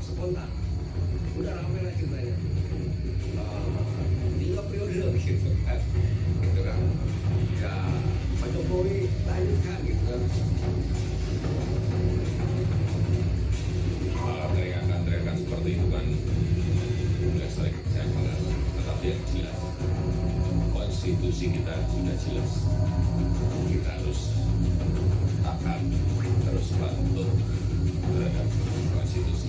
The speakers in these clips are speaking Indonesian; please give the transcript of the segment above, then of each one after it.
spontan. Udah ramai lah ceritanya. 3 periode gitu kan. Gitu kan. Ya, Pak Jokowi lanjutkan gitu kan. Teriakan-teriakan seperti itu kan sudah sering saya mengalami. Tetapi yang jelas, konstitusi kita sudah jelas. Kita harus taat, terus patuh terhadap konstitusi.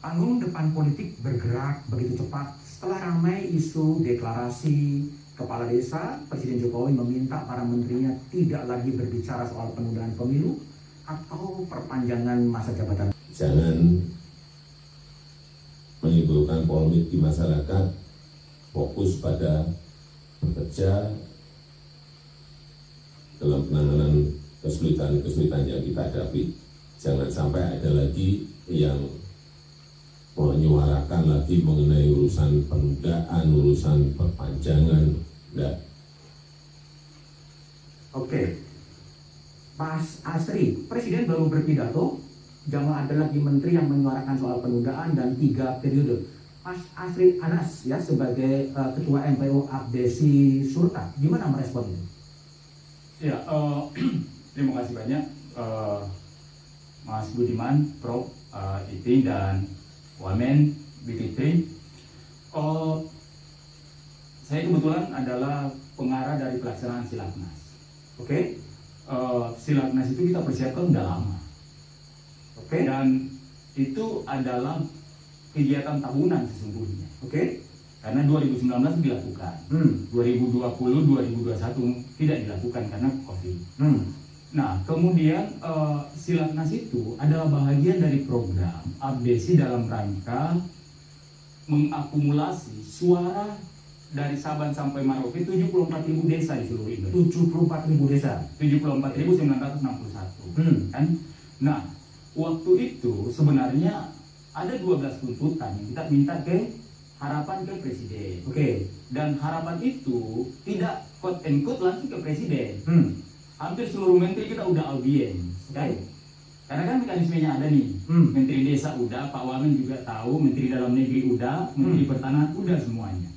Panggung depan politik bergerak begitu cepat setelah ramai isu deklarasi kepala desa. Presiden Jokowi meminta para menterinya tidak lagi berbicara soal penundaan pemilu atau perpanjangan masa jabatan. Jangan menimbulkan polemik di masyarakat, fokus pada bekerja dalam penanganan kesulitan-kesulitan yang kita hadapi. Jangan sampai ada lagi yang menyuarakan lagi mengenai urusan penundaan, urusan perpanjangan. Enggak. Oke, Mas Asri, Presiden baru berpidato, jangan ada lagi menteri yang menyuarakan soal penundaan dan 3 periode. Mas Asri Anas ya sebagai Ketua MPO Abdesi Surta, gimana merespon ini? Ya, terima kasih banyak Mas Budiman, Prof. Iping dan Wamen BPT. Saya kebetulan adalah pengarah dari pelaksanaan Silaknas. Oke, Silaknas itu kita persiapkan udah lama. oke, Dan itu adalah kegiatan tahunan sesungguhnya. oke. Karena 2019 dilakukan, 2020-2021 tidak dilakukan karena COVID. Nah, kemudian Silaknas itu adalah bahagian dari program Abdesi dalam rangka mengakumulasi suara dari Sabang sampai Merauke 74.000 desa di seluruh Indonesia. 74.000 desa. 74.961 kan. Nah, waktu itu sebenarnya ada 12 tuntutan yang kita minta ke harapan ke Presiden. Oke. Dan harapan itu tidak quote and quote langsung ke Presiden. Hampir seluruh menteri kita udah audiens, kan? Karena kan mekanismenya ada nih. Menteri Desa udah, Pak Wamen juga tahu, Menteri Dalam Negeri udah, Menteri Pertanahan udah semuanya.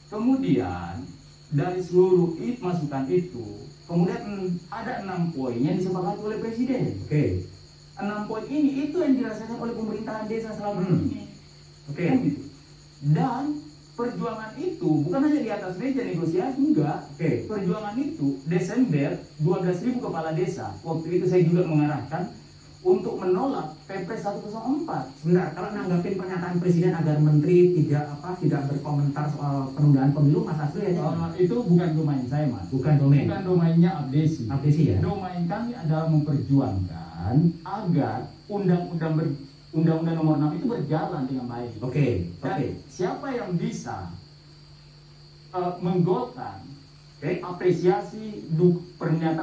Kemudian dari seluruh masukan itu, kemudian ada 6 poin yang disepakati oleh Presiden. Oke. 6 poin ini itu yang dirasakan oleh pemerintahan desa selama ini. Oke. Kan gitu. Dan perjuangan itu bukan hanya di atas meja negosiasi, enggak. Oke. Perjuangan itu Desember 12.000 kepala desa. Waktu itu saya juga mengarahkan untuk menolak Perpres 104. Sebentar, kalau nanggapin pernyataan Presiden agar menteri tidak berkomentar soal penundaan pemilu, Mas Asri ya? Itu bukan domain saya, Mas. Bukan domain. Bukan domainnya Abdesi. Abdesi ya? Domain kami adalah memperjuangkan agar Undang-Undang Nomor 6 itu berjalan dengan baik. Oke. Dan siapa yang bisa menggolkan apresiasi,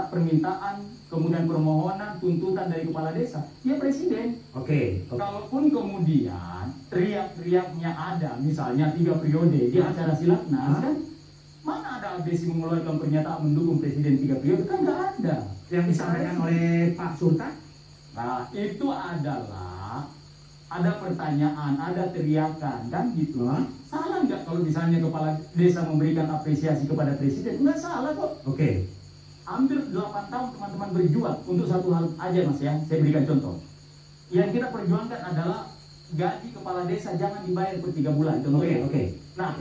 permintaan, kemudian permohonan, tuntutan dari kepala desa, ya Presiden. Oke. Kalaupun kemudian teriak-teriaknya ada, misalnya 3 periode di acara Silaknas, kan mana ada Abdesi mengeluarkan pernyataan mendukung Presiden 3 periode, kan nggak ada. Yang disampaikan oleh Pak Surta? Nah, itu adalah ada pertanyaan, ada teriakan, kan gitu. Salah nggak kalau misalnya kepala desa memberikan apresiasi kepada Presiden? Nggak salah kok. Oke. Hampir 8 tahun teman-teman berjuang untuk satu hal aja, Mas ya. Saya berikan contoh. Yang kita perjuangkan adalah gaji kepala desa jangan dibayar per 3 bulan. Oke. Nah,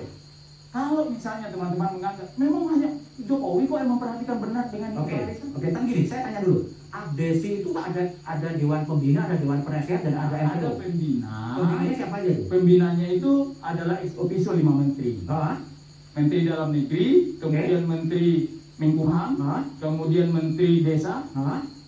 kalau misalnya teman-teman menganggap memang hanya Jokowi kok yang memperhatikan benar dengan kepala desa. Oke, kan gini, saya tanya dulu. Abdesi itu ada Dewan Pembina, ada Dewan Penasehat, dan ada MPO. Ada pembina. Pembinanya siapa aja? Pembinanya itu adalah ex officio 5 menteri. Menteri Dalam Negeri, kemudian Menteri Menkumham, kemudian Menteri Desa,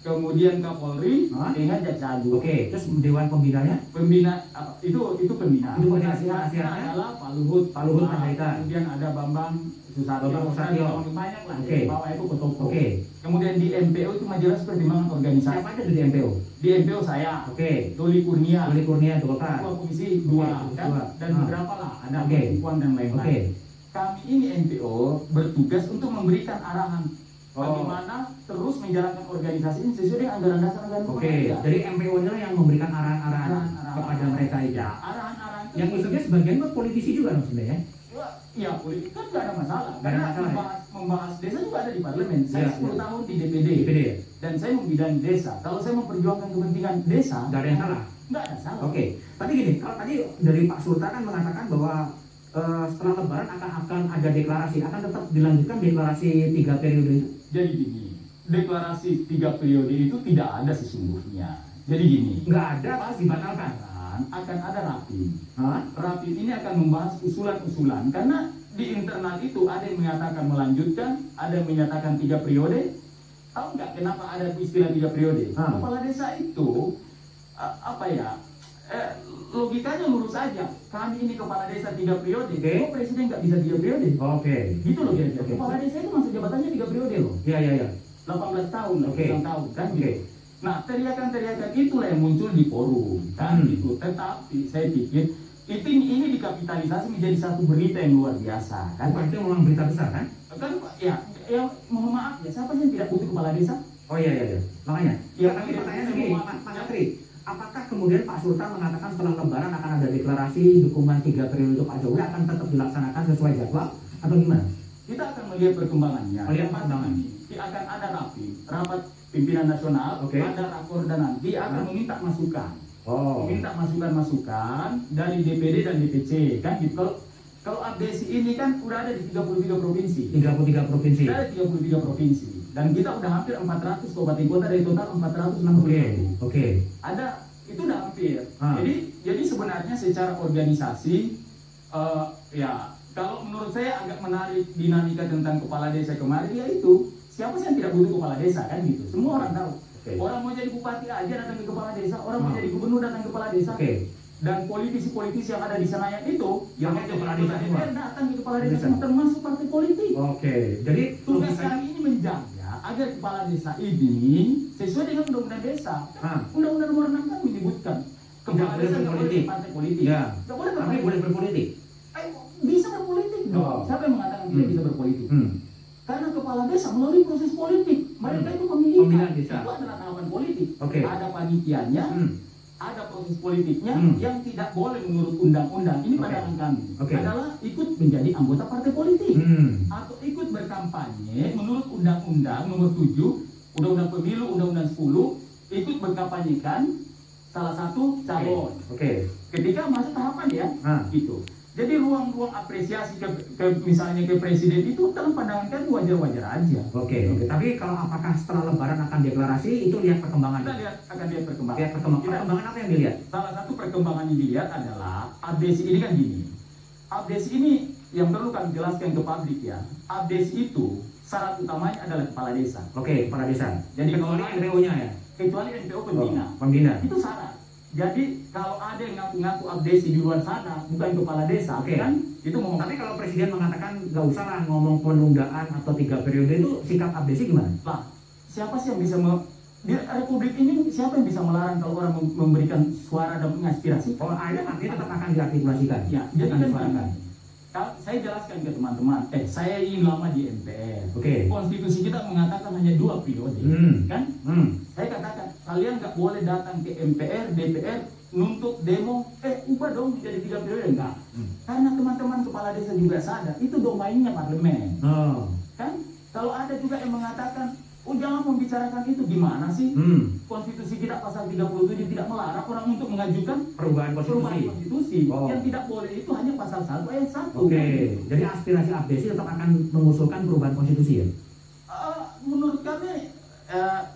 kemudian Kapolri dengan Jaksa Agung. Oke, terus Dewan Pembinanya? Pembina itu pembina. Itu pembina Nasihatnya adalah Pak Luhut Panjaitan. Kemudian ada Bambang Susatyo. Banyak lah. Oke. Bawah itu Kotopo. Oke. Kemudian di MPO itu Majelis Pertimbangan Organisasi. Siapa aja di MPO? Di MPO saya. Oke. Doli Kurnia. Golkar. Ketua Komisi 2 kan? Dan beberapa lah ada perempuan dan lain-lain. Kami ini MPO bertugas untuk memberikan arahan bagaimana terus menjalankan organisasi ini sesuai dengan anggaran dasar negara. Oke, jadi MPO nya yang memberikan arahan-arahan kepada mereka itu. Arahan-arahan itu yang maksudnya sebagian politisi juga maksudnya ya? Ya, politik kan nggak ada masalah. Nggak ada masalah, membahas desa juga ada di parlemen. Saya 10 tahun di DPD. Dan saya membidangi desa. Kalau saya memperjuangkan kepentingan desa, nggak ada yang salah. Nggak ada salah. Oke, tapi gini, kalau tadi dari Pak Sultan kan mengatakan bahwa setelah Lebaran akan ada deklarasi, akan tetap dilanjutkan deklarasi 3 periode itu. Jadi gini, deklarasi 3 periode itu tidak ada sesungguhnya. Jadi gini, nggak ada, pasti dibatalkan. Akan ada rapim. Rapim ini akan membahas usulan-usulan karena di internal itu ada yang menyatakan melanjutkan, ada yang menyatakan 3 periode. Tahu nggak kenapa ada istilah 3 periode? Kepala desa itu logikanya lurus saja. Kami ini kepala desa 3 periode. Kok presiden nggak bisa 3 periode? Gitu loh kira-kira. Kepala desa itu masa jabatannya 3 periode loh. Iya. 18 tahun, 9 tahun kan gitu. Nah, teriakan-teriakan itulah yang muncul di forum kan gitu. Tetapi saya pikir ini dikapitalisasi menjadi satu berita yang luar biasa kan. Bukan itu memang berita besar kan? Kan ya mohon maaf ya, siapa sih yang tidak butuh kepala desa? Oh iya. Makanya. Ya, tapi pertanyaan begini, Pak Satri, apakah kemudian Pak Sultan mengatakan setelah Lebaran akan ada deklarasi dukungan 3 periode untuk Pak Jokowi akan tetap dilaksanakan sesuai jadwal atau gimana? Kita akan melihat perkembangannya. Melihat perkembangan. Akan ada rapat pimpinan nasional, ada rakorda nanti akan meminta masukan. Meminta masukan dari DPD dan DPC kan gitu. Kalau abdesi ini kan udah ada di 33 provinsi. 33 provinsi. Ada 33 provinsi. Dan kita udah hampir 400 kabupaten kota dari total 460. Oke. Ada itu udah hampir. Jadi sebenarnya secara organisasi ya kalau menurut saya agak menarik dinamika tentang kepala desa kemarin yaitu siapa sih yang tidak butuh kepala desa kan gitu. Semua orang tahu. Orang mau jadi bupati aja datang ke kepala desa, orang mau jadi gubernur datang ke kepala desa. Dan politisi-politisi yang ada di Senayan itu yang jadi kepala desa datang ke kepala desa termasuk partai politik. Jadi tugas kami ini menjaga agar kepala desa ini sesuai dengan undang-undang desa. Undang-undang nomor 6 kan menyebutkan kepala desa nggak boleh partai politik. Nggak boleh berpolitik. Bisa berpolitik dong. Siapa yang mengatakan tidak bisa berpolitik? Karena kepala desa melalui proses politik. Mereka itu memilih. Itu adalah tahapan politik. Ada panitianya, ada proses politiknya yang tidak boleh menurut undang-undang. Ini pandangan kami. Adalah ikut menjadi anggota partai politik atau ikut berkampanye menurut undang-undang nomor 7, undang-undang pemilu, undang-undang 10, ikut berkampanyekan salah satu calon. Ketika masuk tahapan ya, gitu. Jadi ruang-ruang apresiasi misalnya ke presiden itu dalam pandangan kami wajar-wajar aja. Tapi kalau apakah setelah Lebaran akan deklarasi itu lihat perkembangan. Kita akan lihat perkembangan. Perkembangan apa yang dilihat? Salah satu perkembangan yang dilihat adalah abdesi ini kan gini. Abdesi ini yang perlu kami jelaskan ke publik ya. Abdesi itu syarat utamanya adalah kepala desa. Kepala desa. Jadi kecuali MPO-nya ya. Kecuali MPO pembina. Itu syarat. Jadi kalau ada yang ngaku-ngaku abdesi di luar sana bukan kepala desa, kan itu ngomong. Tapi kalau presiden mengatakan nggak usah lah ngomong penundaan atau 3 periode itu sikap abdesi gimana? Lah, siapa sih yang bisa di Republik ini siapa yang bisa melarang kalau orang memberikan suara dan mengaspirasi? Artinya tetap akan diartikulasikan. Ya, jadi kan saya jelaskan ke teman-teman. Saya ini lama di MPR. Konstitusi kita mengatakan hanya 2 periode, kan? Saya katakan kalian nggak boleh datang ke MPR, DPR, nuntut demo, ubah dong menjadi 3 periode enggak? Karena teman-teman kepala desa juga sadar itu domainnya parlemen, kan? Kalau ada juga yang mengatakan jangan membicarakan itu, gimana sih? Konstitusi kita pasal 37 tidak melarang orang untuk mengajukan perubahan konstitusi. Yang tidak boleh itu hanya pasal 1 ayat 1. Jadi aspirasi abdesi tetap akan mengusulkan perubahan konstitusi ya? Menurut kami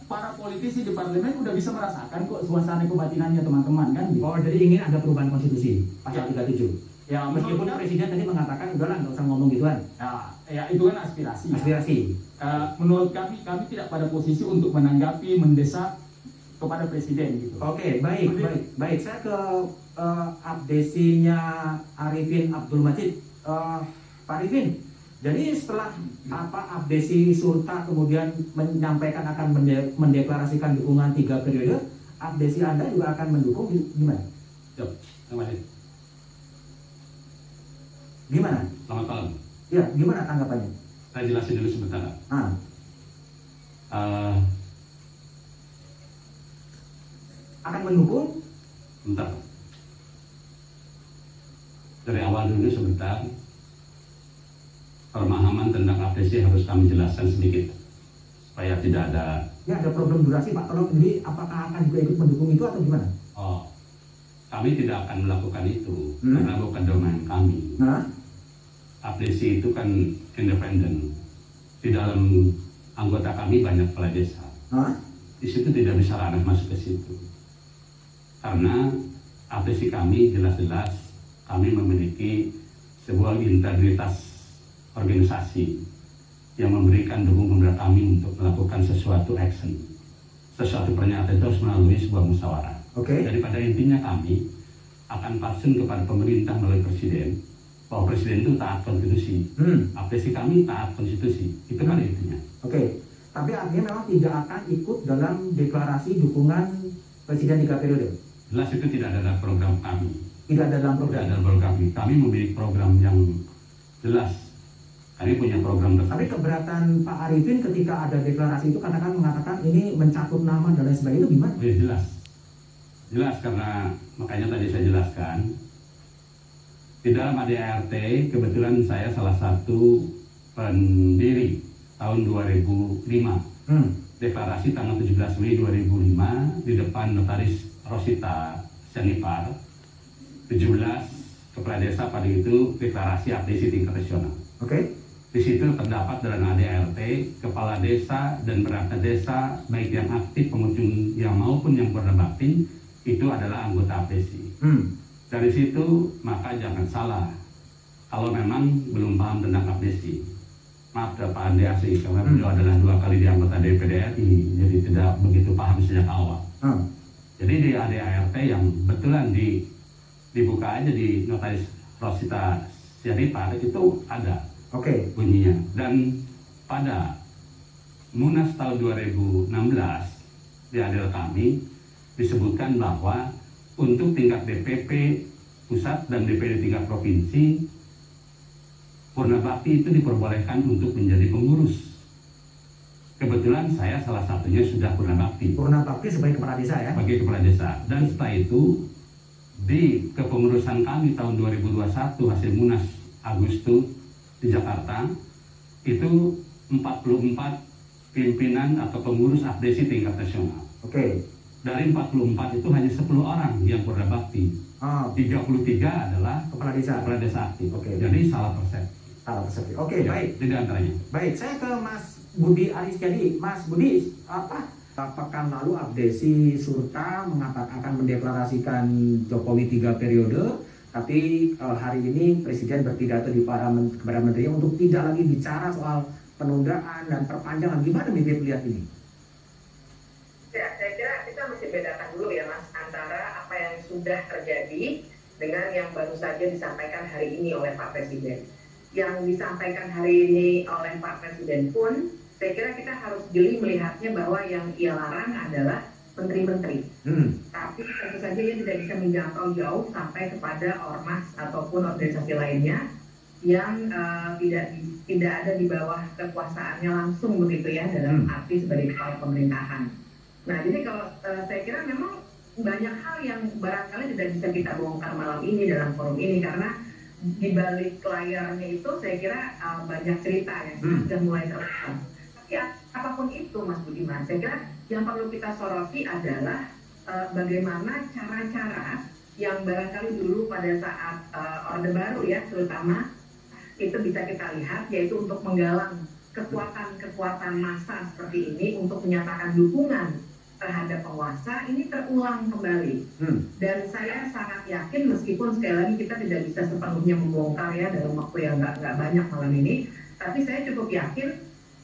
para politisi di parlemen udah bisa merasakan kok suasana kebatinannya teman-teman kan? Jadi ingin ada perubahan konstitusi pasal 37. Ya, Meskipun presiden tadi mengatakan udahlah nggak usah ngomong gituan. ya itu kan aspirasi. Aspirasi. Menurut kami tidak pada posisi untuk menanggapi, mendesak kepada presiden gitu. Oke, baik. Saya ke update-nya Arifin Abdul Majid. Pak Arifin, jadi setelah update Surta kemudian menyampaikan akan mendeklarasikan dukungan 3 periode, update Anda juga akan mendukung gimana? Terima kasih. Gimana? Selamat malam. Ya, gimana tanggapannya? Saya jelasin dulu sebentar. Akan mendukung? Bentar. Dari awal dulu sebentar. Pemahaman tentang APC harus kami jelaskan sedikit supaya tidak ada. Ya, ada problem durasi Pak. Tolong ini apakah akan juga ikut mendukung itu atau gimana? Oh, kami tidak akan melakukan itu karena bukan domain kami. APC itu kan independen. Di dalam anggota kami banyak kepala desa. Di situ tidak bisa ranah masuk ke situ. Karena APC kami jelas-jelas kami memiliki sebuah integritas organisasi yang memberikan dukungan kepada kami untuk melakukan sesuatu action, sesuatu pernyataan itu harus melalui sebuah musyawarah. Jadi pada intinya kami akan patsun kepada pemerintah melalui presiden bahwa presiden itu taat konstitusi. APC kami taat konstitusi, itu pada intinya. Tapi artinya memang tidak akan ikut dalam deklarasi dukungan presiden 3 periode. Jelas itu tidak ada dalam program kami. Tidak ada dalam program. Tidak ada dalam program kami. Kami memiliki program yang jelas. Kami punya program tersebut. Tapi keberatan Pak Arifin ketika ada deklarasi itu katakan mengatakan ini mencatut nama dan lain sebagainya itu gimana? Ya, jelas karena makanya tadi saya jelaskan di dalam ADART kebetulan saya salah satu pendiri tahun 2005 deklarasi tanggal 17 Mei 2005 di depan Notaris Rosita Sianipar 17 kepala desa pada itu deklarasi APC tingkat nasional. Di situ terdapat dalam ADART kepala desa dan perangkat desa baik yang aktif pengunjung yang maupun yang berbakti itu adalah anggota APC. Dari situ maka jangan salah kalau memang belum paham tentang APC. Maaf Pak Andi Asih karena beliau adalah 2 kali di anggota DPD RI jadi tidak begitu paham sejak awal. Jadi di ADART yang betulan dibuka aja di Notaris Rosita Sianipar itu ada. Bunyinya. Dan pada Munas tahun 2016 di adil kami disebutkan bahwa untuk tingkat DPP pusat dan DPD tingkat provinsi Purna Bakti itu diperbolehkan untuk menjadi pengurus. Kebetulan saya salah satunya sudah Purna Bakti. Purna Bakti sebagai kepala desa ya? Sebagai kepala desa. Dan setelah itu di kepengurusan kami tahun 2021 hasil Munas Agustus di Jakarta itu 44 pimpinan atau pengurus APC tingkat nasional. Dari 44 itu hanya 10 orang yang Purna Bakti. 33 adalah kepala desa aktif. Jadi salah persepsi. Baik. Tidak antaranya. Baik, saya ke Mas Budi Aristiadi. Mas Budi, pekan lalu Abdesi Surta mengatakan akan mendeklarasikan Jokowi 3 periode. Tapi hari ini Presiden berpidato kepada Menteri untuk tidak lagi bicara soal penundaan dan perpanjangan. Gimana Bibit lihat ini? Ya, saya kira kita mesti bedakan dulu ya Mas antara apa yang sudah terjadi dengan yang baru saja disampaikan hari ini oleh Pak Presiden. Yang disampaikan hari ini oleh Pak Presiden pun saya kira kita harus jeli melihatnya bahwa yang ia larang adalah menteri-menteri. Tapi tentu saja ia tidak bisa menjangkau jauh sampai kepada ormas ataupun organisasi lainnya yang tidak ada di bawah kekuasaannya langsung begitu ya dalam arti sebagai kepala pemerintahan. Nah jadi kalau saya kira memang banyak hal yang barangkali tidak bisa kita bongkar malam ini dalam forum ini karena di balik layarnya itu saya kira banyak cerita yang sudah mulai terungkap. Tapi apapun itu Mas Budiman, saya kira yang perlu kita soroti adalah bagaimana cara-cara yang barangkali dulu pada saat Orde Baru ya terutama itu bisa kita lihat yaitu untuk menggalang kekuatan-kekuatan massa seperti ini untuk menyatakan dukungan terhadap penguasa ini terulang kembali. Dan saya sangat yakin meskipun sekali lagi kita tidak bisa sepenuhnya membongkar ya dalam waktu yang nggak banyak malam ini, tapi saya cukup yakin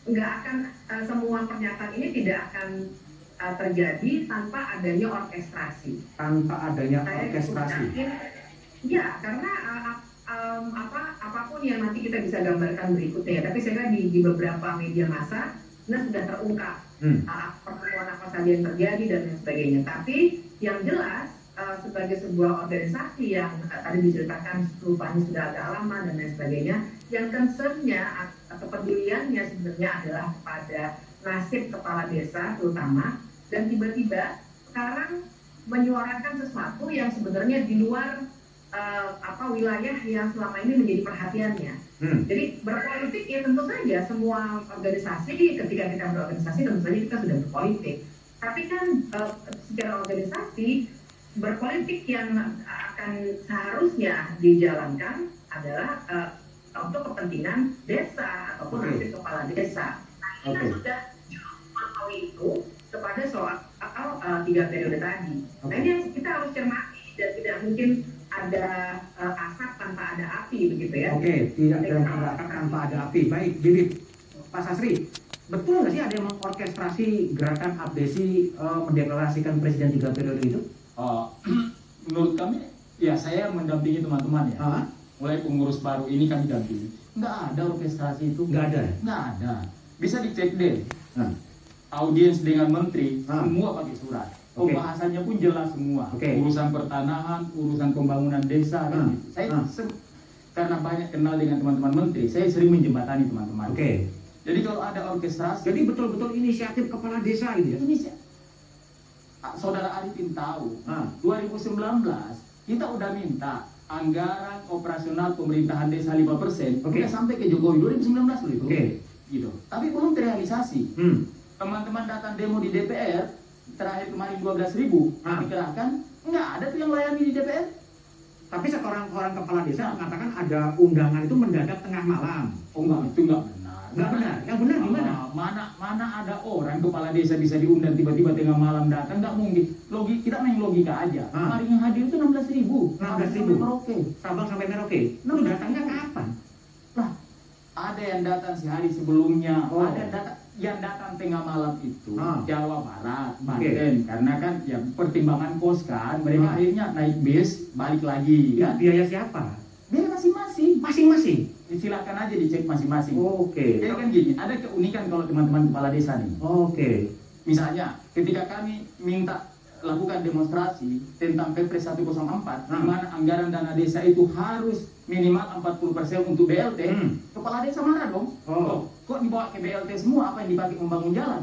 nggak akan semua pernyataan ini tidak akan terjadi tanpa adanya orkestrasi. Tanpa adanya Saya orkestrasi. yakin, ya karena apapun yang nanti kita bisa gambarkan berikutnya. Tapi saya kira di beberapa media massa sudah terungkap pertemuan apa saja yang terjadi dan lain sebagainya. Tapi yang jelas sebagai sebuah organisasi yang tadi diceritakan rupanya sudah agak lama dan lain sebagainya, yang concernnya atau peduliannya sebenarnya adalah pada nasib kepala desa terutama, dan tiba-tiba sekarang menyuarakan sesuatu yang sebenarnya di luar wilayah yang selama ini menjadi perhatiannya. Jadi berpolitik ya tentu saja semua organisasi, ketika kita berorganisasi tentu saja kita sudah berpolitik. Tapi kan secara organisasi berpolitik yang akan seharusnya dijalankan adalah untuk kepentingan desa ataupun nasib kepala desa. Nah, kita sudah mengetahui itu kepada soal 3 periode tadi. Nah ini yang kita harus cermati dan tidak mungkin ada asap tanpa ada api begitu ya. Tidak ada asap tanpa ada api. Baik, jadi Pak Sastri, betul nggak sih ada yang mengorkestrasi gerakan abdesi mendeklarasikan presiden 3 periode itu? Menurut kami, ya saya mendampingi teman-teman ya. Mulai pengurus baru ini kami dampingi. Nggak ada orkestrasi itu. Nggak ada? Nggak ada. Bisa dicek deh. Audiens dengan menteri, semua pakai surat. Pembahasannya pun jelas semua. Urusan pertanahan, urusan pembangunan desa. Saya karena banyak kenal dengan teman-teman menteri, saya sering menjembatani teman-teman. Jadi kalau ada orkestrasi, jadi betul-betul inisiatif kepala desa gitu ya? Saudara Arifin tahu, 2019 kita udah minta anggaran operasional pemerintahan desa 5%, udah sampai ke Jokowi 2019 loh itu. Gitu. Tapi belum terrealisasi. Teman-teman datang demo di DPR, terakhir kemarin 12.000 dikerahkan, nggak ada tuh yang layani di DPR. Tapi seorang kepala desa mengatakan ada undangan itu mendadak tengah malam. Itu nggak benar. Nggak benar. Yang benar gimana? Mana ada orang kepala desa bisa diundang tiba-tiba tengah malam datang, nggak mungkin. Kita main logika aja. Kemarin yang hadir itu 16.000. 16.000. Merauke. Sabang sampai Merauke. Itu datangnya kapan? Lah, ada yang datang sehari sebelumnya. Ada yang datang tengah malam itu Jawa Barat, Banten, karena kan ya pertimbangan kos kan, mereka akhirnya naik bis balik lagi kan. Biaya siapa? Biaya masing-masing. Masing-masing. Silakan aja dicek masing-masing. Jadi kan gini, ada keunikan kalau teman-teman kepala desa nih. Misalnya ketika kami minta lakukan demonstrasi tentang Perpres 104 di mana anggaran dana desa itu harus minimal 40% untuk BLT, kepala desa marah dong. Kok dibawa ke BLT semua, apa yang dipakai membangun jalan?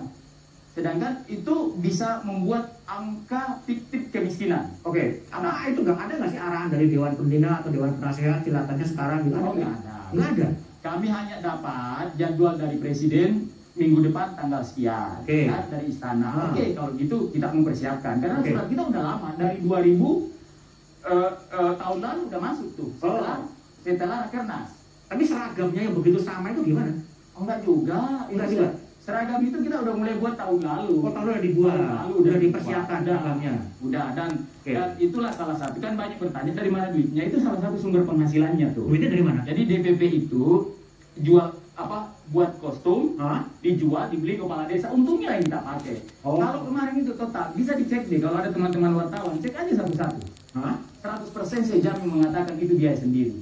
Sedangkan itu bisa membuat angka fiktif kemiskinan. Apa itu nggak ada nggak sih arahan dari Dewan Pembina atau Dewan Penasehat silatannya sekarang gitu? Nggak ada. Nggak ada. Kami hanya dapat jadwal dari Presiden minggu depan tanggal sekian dari istana. Kalau gitu kita mempersiapkan karena surat kita udah lama dari 2000 tahun lalu udah masuk tuh setelah Rakernas. Tapi seragamnya yang begitu sama itu gimana? Enggak juga. Seragam itu kita udah mulai buat tahun lalu. Tahun lalu udah dibuat, udah dipersiapkan seragamnya. Udah dan itulah salah satu, kan banyak bertanya dari mana duitnya, itu salah satu sumber penghasilannya tuh. Duitnya dari mana? Jadi DPP itu jual buat kostum, dijual, dibeli kepala desa, untungnya yang kita pakai. Kalau kemarin itu total, bisa dicek deh kalau ada teman-teman wartawan, cek aja satu-satu. 100% saya jamin mengatakan itu biaya sendiri.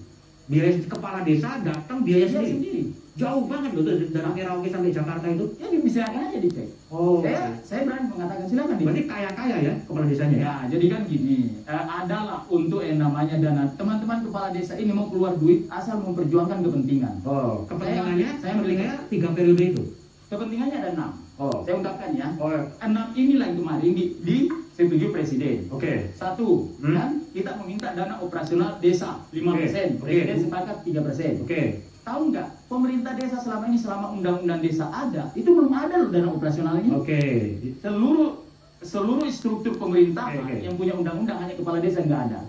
Biaya kepala desa datang biaya sendiri. Jauh banget loh dari Merauke sampai Jakarta itu. Ya bisa aja dicek. Saya berani mengatakan silakan. Berarti kaya-kaya ya kepala desanya. Ya, jadi kan gini, adalah untuk yang namanya dana. Teman-teman kepala desa ini mau keluar duit asal memperjuangkan kepentingan. Kepentingannya saya melihat 3 periode itu. Kepentingannya ada 6. Saya ungkapkan ya. 6 inilah yang kemarin disetujui Presiden. 1, kan kita meminta dana operasional desa 5%. Presiden sepakat 3%. Tahu nggak, pemerintah desa selama ini, selama undang-undang desa ada, itu belum ada loh dana operasionalnya. Seluruh struktur pemerintahan yang punya undang-undang hanya kepala desa nggak ada.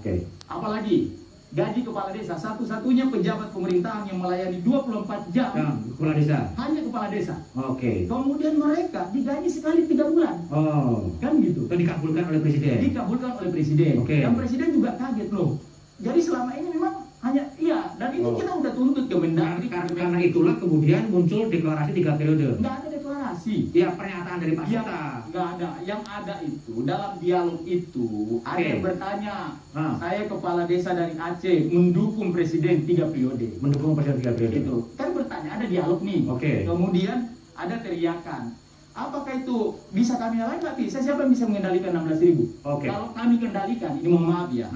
Apalagi gaji kepala desa, satu-satunya pejabat pemerintahan yang melayani 24 jam kepala desa. hanya kepala desa. Oke. Kemudian mereka digaji sekali 3 bulan. Oh. Kan gitu. Itu dikabulkan oleh presiden. Dikabulkan oleh presiden. Oke. Dan presiden juga kaget loh. Jadi selama ini memang hanya iya, dan itu kita udah tuntut ke Mendagri. Karena itulah kemudian muncul deklarasi 3 periode. Nggak ada deklarasi. Ya, pernyataan dari Pak Yang Sota. nggak ada. Yang ada itu dalam dialog itu ada yang bertanya, saya kepala desa dari Aceh mendukung presiden 3 periode. Mendukung presiden 3 periode. Itu kan bertanya, ada dialog nih. Oke. Kemudian ada teriakan. Apakah itu bisa kami lain? Nggak bisa. Siapa yang bisa mengendalikan 16.000? Oke. Kalau kami kendalikan, ini mohon maaf ya.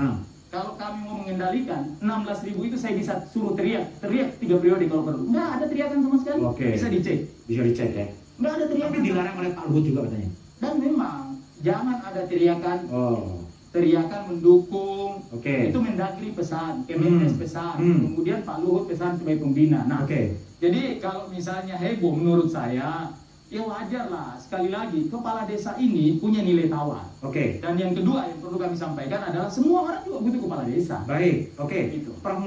Kalau kami mau mengendalikan 16.000 itu saya bisa suruh teriak 3 periode kalau perlu. Nggak ada teriakan sama sekali. Oke. Bisa dicek. Bisa dicek ya. Nggak ada teriakan. Tapi dilarang oleh Pak Luhut juga katanya. Dan memang jangan ada teriakan. Oh. Teriakan mendukung. Oke. Itu Mendagri pesan, Kemenkes pesan, kemudian Pak Luhut pesan sebagai pembina. Nah, jadi kalau misalnya heboh menurut saya, ya wajar lah. Sekali lagi, kepala desa ini punya nilai tawar. Oke. Dan yang kedua yang perlu kami sampaikan adalah semua orang juga butuh kepala desa. Baik. Oke. Gitu. Prof.